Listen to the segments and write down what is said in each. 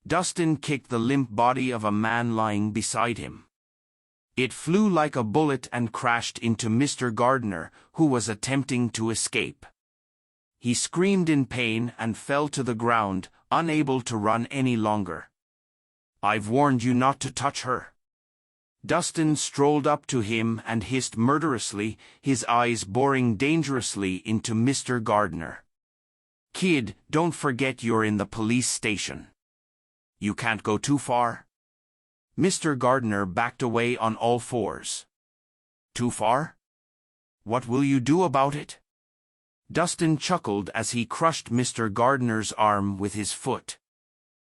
Dustin kicked the limp body of a man lying beside him. It flew like a bullet and crashed into Mr. Gardner, who was attempting to escape. He screamed in pain and fell to the ground, unable to run any longer. "I've warned you not to touch her." Dustin strolled up to him and hissed murderously, his eyes boring dangerously into Mr. Gardner. "Kid, don't forget you're in the police station. You can't go too far." Mr. Gardner backed away on all fours. "Too far? What will you do about it?" Dustin chuckled as he crushed Mr. Gardner's arm with his foot.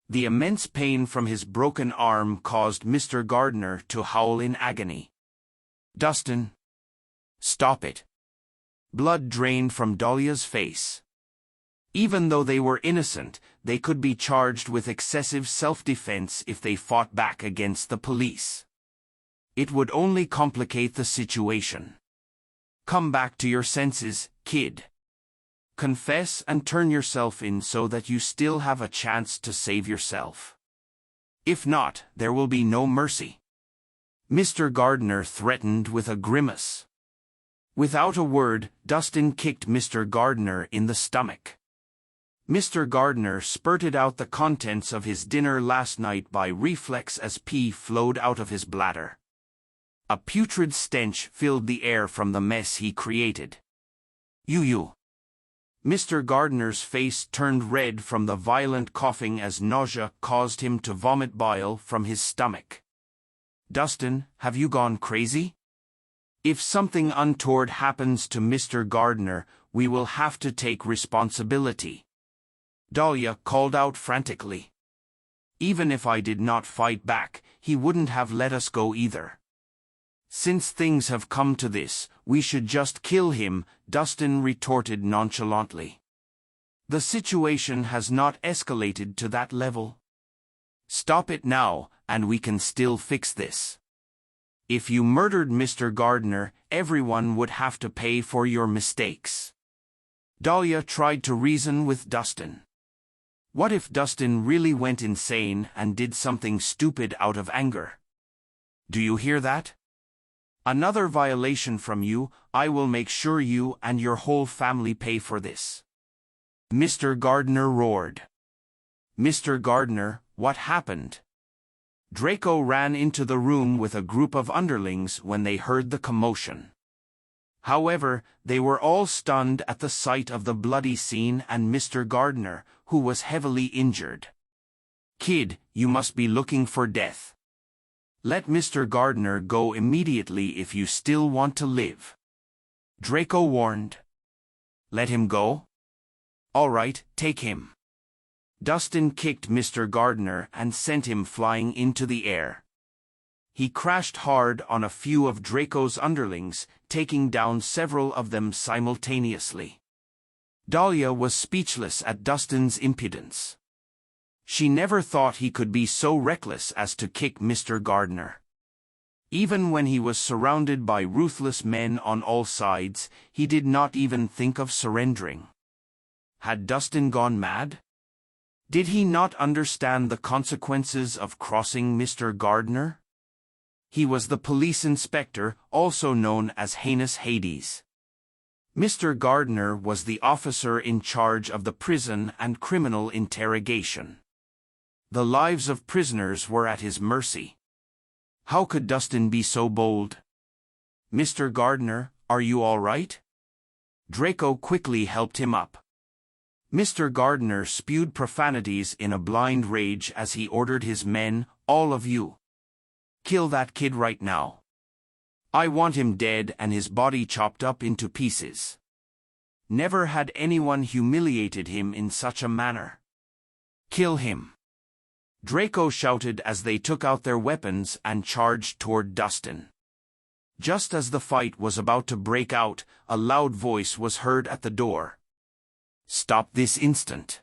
The immense pain from his broken arm caused Mr. Gardner to howl in agony. "Dustin, stop it." Blood drained from Dahlia's face. Even though they were innocent, they could be charged with excessive self-defense if they fought back against the police. It would only complicate the situation. "Come back to your senses, kid. Confess and turn yourself in so that you still have a chance to save yourself. If not, there will be no mercy." Mr. Gardner threatened with a grimace. Without a word, Dustin kicked Mr. Gardner in the stomach. Mr. Gardner spurted out the contents of his dinner last night by reflex as pee flowed out of his bladder. A putrid stench filled the air from the mess he created. You. Mr. Gardner's face turned red from the violent coughing as nausea caused him to vomit bile from his stomach. "Dustin, have you gone crazy? If something untoward happens to Mr. Gardner, we will have to take responsibility," Dahlia called out frantically. "Even if I did not fight back, he wouldn't have let us go either. Since things have come to this, we should just kill him," Dustin retorted nonchalantly. "The situation has not escalated to that level. Stop it now, and we can still fix this. If you murdered Mr. Gardner, everyone would have to pay for your mistakes." Dahlia tried to reason with Dustin. What if Dustin really went insane and did something stupid out of anger? "Do you hear that? Another violation from you. I will make sure you and your whole family pay for this," Mr. Gardner roared. "Mr. Gardner, what happened?" Draco ran into the room with a group of underlings when they heard the commotion. However, they were all stunned at the sight of the bloody scene and Mr. Gardner, who was heavily injured. "Kid, you must be looking for death. Let Mr. Gardner go immediately if you still want to live," Draco warned. "Let him go? All right, take him." Dustin kicked Mr. Gardner and sent him flying into the air. He crashed hard on a few of Draco's underlings, taking down several of them simultaneously. Dahlia was speechless at Dustin's impudence. She never thought he could be so reckless as to kick Mr. Gardner. Even when he was surrounded by ruthless men on all sides, he did not even think of surrendering. Had Dustin gone mad? Did he not understand the consequences of crossing Mr. Gardner? He was the police inspector, also known as Heinous Hades. Mr. Gardner was the officer in charge of the prison and criminal interrogation. The lives of prisoners were at his mercy. How could Dustin be so bold? "Mr. Gardner, are you all right?" Draco quickly helped him up. Mr. Gardner spewed profanities in a blind rage as he ordered his men, "All of you. Kill that kid right now. I want him dead and his body chopped up into pieces." Never had anyone humiliated him in such a manner. "Kill him," Draco shouted as they took out their weapons and charged toward Dustin. Just as the fight was about to break out, a loud voice was heard at the door. "Stop this instant.